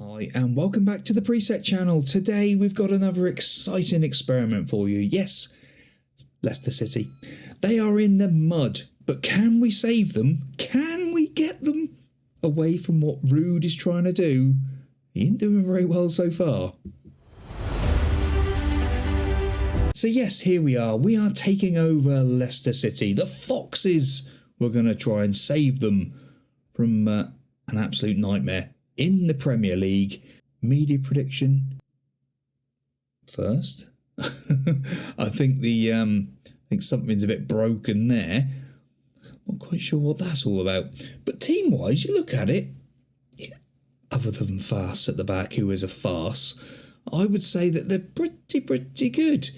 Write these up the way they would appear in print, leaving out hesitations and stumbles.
Hi and welcome back to the Priisek channel. Today we've got another exciting experiment for you. Yes, Leicester City. They are in the mud, but can we save them? Can we get them away from what Ruud is trying to do? He ain't doing very well so far. So yes, here we are. We are taking over Leicester City. The Foxes. We're going to try and save them from an absolute nightmare in the Premier League. Media prediction first. I think something's a bit broken there. Not quite sure what that's all about. But team-wise, you look at it, other than Farce at the back, who is a farce, I would say that they're pretty good.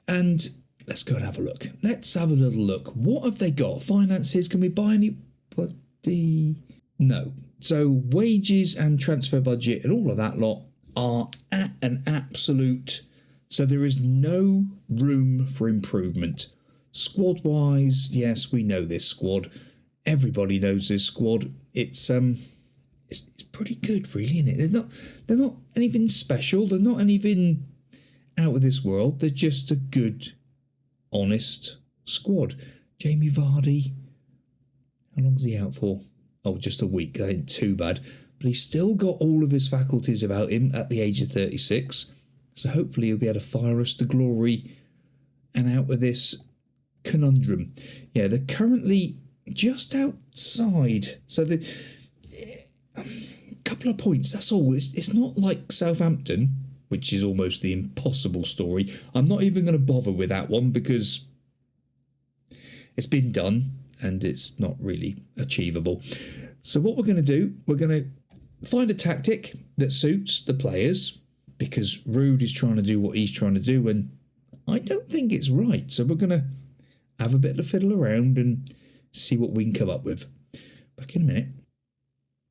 And let's go and have a look. Let's have a little look. What have they got? Finances, can we buy anybody? No. So wages and transfer budget and all of that lot are at an absolute... So there is no room for improvement. Squad-wise, yes, we know this squad. Everybody knows this squad. It's pretty good, really, isn't it? They're not anything special. They're not anything out of this world. They're just a good, honest squad. Jamie Vardy, how long's he out for? Oh, just a week. That ain't too bad. But he's still got all of his faculties about him at the age of 36. So hopefully he'll be able to fire us to glory and out of this conundrum. Yeah, they're currently just outside. So the couple of points, that's all. It's not like Southampton, which is almost the impossible story. I'm not even going to bother with that one because it's been done and it's not really achievable. So what we're going to do, we're going to find a tactic that suits the players, because Ruud is trying to do what he's trying to do and I don't think it's right. So we're going to have a bit of fiddle around and see what we can come up with. Back in a minute.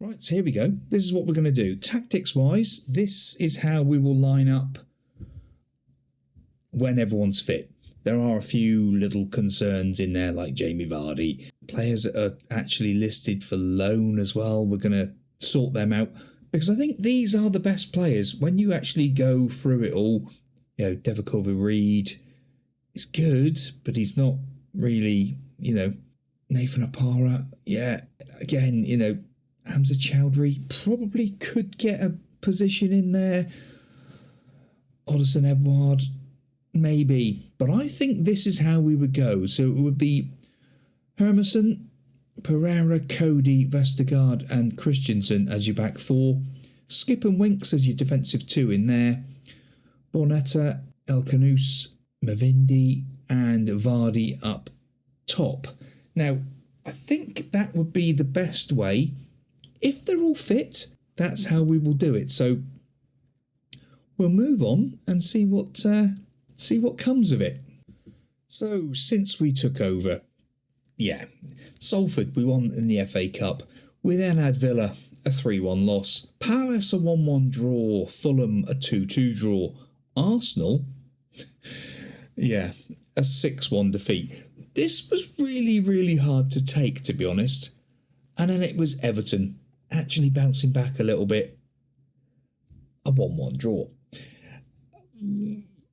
Right, so here we go. This is what we're going to do. Tactics-wise, this is how we will line up when everyone's fit. There are a few little concerns in there, like Jamie Vardy. Players that are actually listed for loan as well. We're going to sort them out, because I think these are the best players. When you actually go through it all, you know, Devakovic Reed is good, but he's not really, you know, Nathan Apara. Yeah, again, you know, Hamza Chowdhury probably could get a position in there. Oderson Edouard, maybe. But I think this is how we would go. So it would be Hermansen, Pereira, Cody, Vestergaard and Christensen as your back four. Skip and Winks as your defensive two in there. Bonetta, El Canus, Mavindi and Vardy up top. Now, I think that would be the best way. If they're all fit, that's how we will do it. So we'll move on and see what comes of it. So since we took over, yeah, Salford we won in the FA Cup. We then had Villa a 3-1 loss, Palace a 1-1 draw, Fulham a 2-2 draw, Arsenal, yeah, a 6-1 defeat. This was really hard to take, to be honest. And then it was Everton, actually bouncing back a little bit, a 1-1 draw.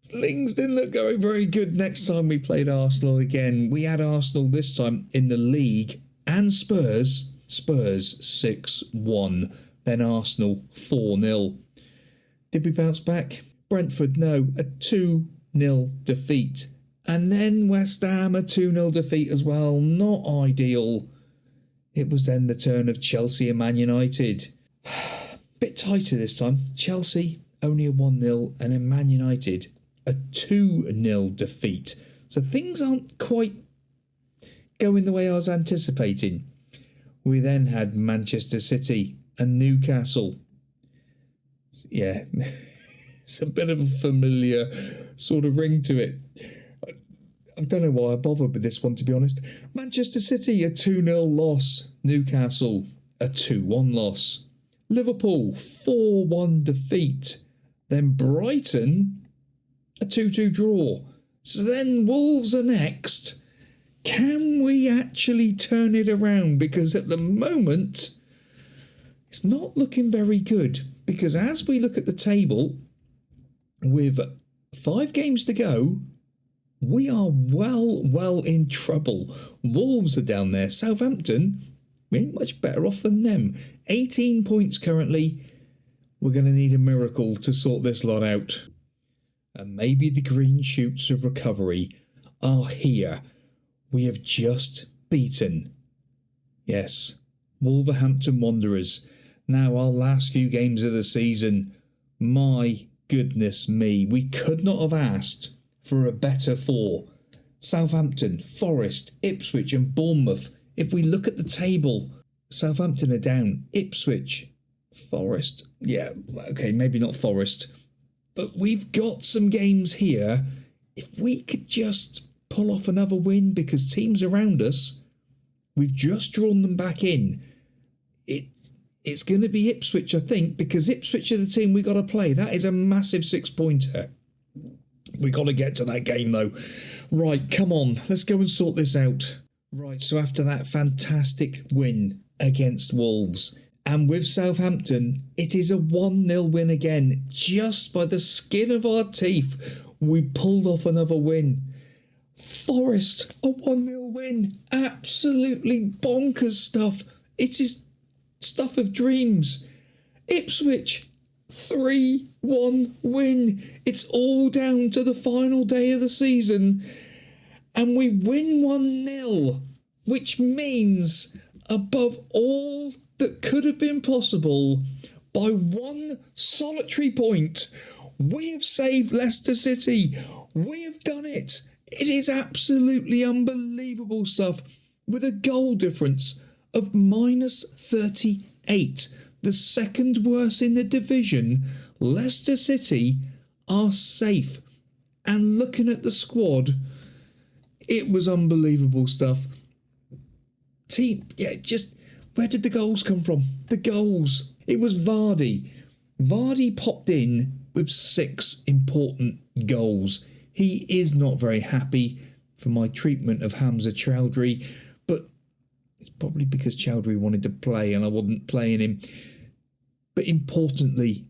Things didn't look going very good next time we played Arsenal again. We had Arsenal this time in the league and Spurs 6-1, then Arsenal 4-0. Did we bounce back? Brentford, no, a 2-0 defeat. And then West Ham, a 2-0 defeat as well. Not ideal. It was then the turn of Chelsea and Man United. Bit tighter this time. Chelsea, only a 1-0, and then Man United, a 2-0 defeat. So things aren't quite going the way I was anticipating. We then had Manchester City and Newcastle. Yeah, it's a bit of a familiar sort of ring to it. I don't know why I bothered with this one, to be honest. Manchester City, a 2-0 loss. Newcastle, a 2-1 loss. Liverpool, 4-1 defeat. Then Brighton, a 2-2 draw. So then Wolves are next. Can we actually turn it around? Because at the moment, it's not looking very good. Because as we look at the table, with 5 games to go, we are well in trouble. Wolves are down there. Southampton, we ain't much better off than them. 18 points currently. We're going to need a miracle to sort this lot out. And maybe the green shoots of recovery are here. We have just beaten, yes, Wolverhampton Wanderers. Now our last few games of the season, my goodness me, we could not have asked for a better 4. Southampton, Forest, Ipswich and Bournemouth. If we look at the table, Southampton are down, Ipswich, Forest, yeah, okay, maybe not Forest, but we've got some games here. If we could just pull off another win, because teams around us, we've just drawn them back in. It's going to be Ipswich, I think, because Ipswich are the team we got to play. That is a massive 6-pointer. We got to get to that game, though. Right, come on, let's go and sort this out. Right, so after that fantastic win against Wolves, and with Southampton, it is a 1-0 win again. Just by the skin of our teeth, we pulled off another win. Forest, a 1-0 win. Absolutely bonkers stuff. It is stuff of dreams. Ipswich, 3-1 win. It's all down to the final day of the season. And we win 1-0, which means, above all that could have been possible, by one solitary point, we have saved Leicester City. We have done it. It is absolutely unbelievable stuff, with a goal difference of -38. The second worst in the division. Leicester City are safe. And looking at the squad, it was unbelievable stuff. Team, yeah, just, where did the goals come from? The goals. It was Vardy. Vardy popped in with 6 important goals. He is not very happy for my treatment of Hamza Chowdhury, but it's probably because Chowdhury wanted to play and I wasn't playing him. But importantly,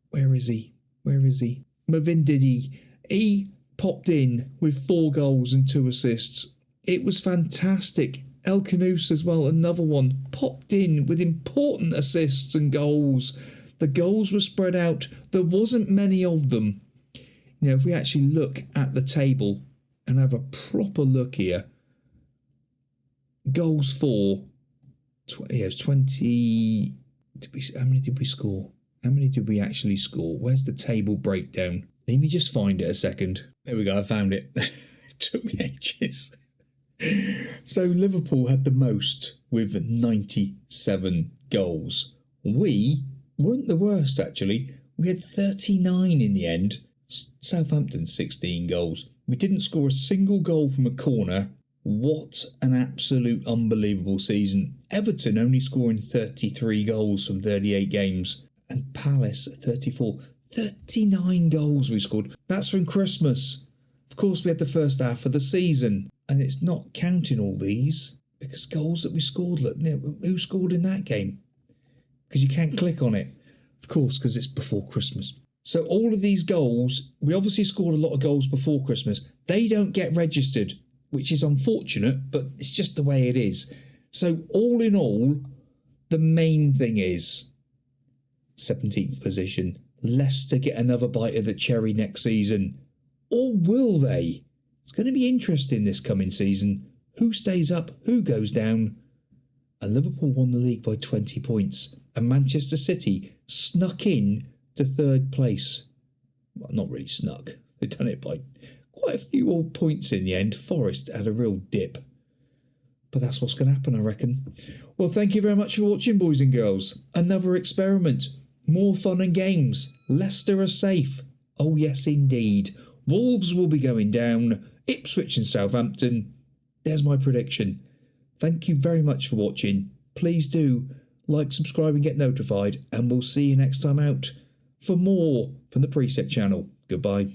where is he? Where is he? Mavindidi. He popped in with 4 goals and 2 assists. It was fantastic. El Kanous as well, another one, popped in with important assists and goals. The goals were spread out. There wasn't many of them. You know, if we actually look at the table and have a proper look here, goals for, 20, how many did we score? How many did we actually score? Where's the table breakdown? Let me just find it a second. There we go, I found it. It took me ages. So Liverpool had the most with 97 goals. We weren't the worst, actually. We had 39 in the end. Southampton, 16 goals. We didn't score a single goal from a corner. What an absolute unbelievable season. Everton only scoring 33 goals from 38 games. And Palace, 34. 39 goals we scored. That's from Christmas. Of course, we had the first half of the season. And it's not counting all these. Because goals that we scored, look, who scored in that game? Because you can't click on it. Of course, because it's before Christmas. So all of these goals, we obviously scored a lot of goals before Christmas. They don't get registered, which is unfortunate, but it's just the way it is. So all in all, the main thing is 17th position. Leicester get another bite of the cherry next season. Or will they? It's going to be interesting this coming season. Who stays up? Who goes down? And Liverpool won the league by 20 points. And Manchester City snuck in to 3rd place. Well, not really snuck. They've done it by quite a few old points in the end. Forest had a real dip. But that's what's going to happen, I reckon. Well, thank you very much for watching, boys and girls. Another experiment. More fun and games. Leicester are safe. Oh, yes, indeed. Wolves will be going down. Ipswich and Southampton. There's my prediction. Thank you very much for watching. Please do like, subscribe and get notified. And we'll see you next time out for more from the Priisek channel. Goodbye.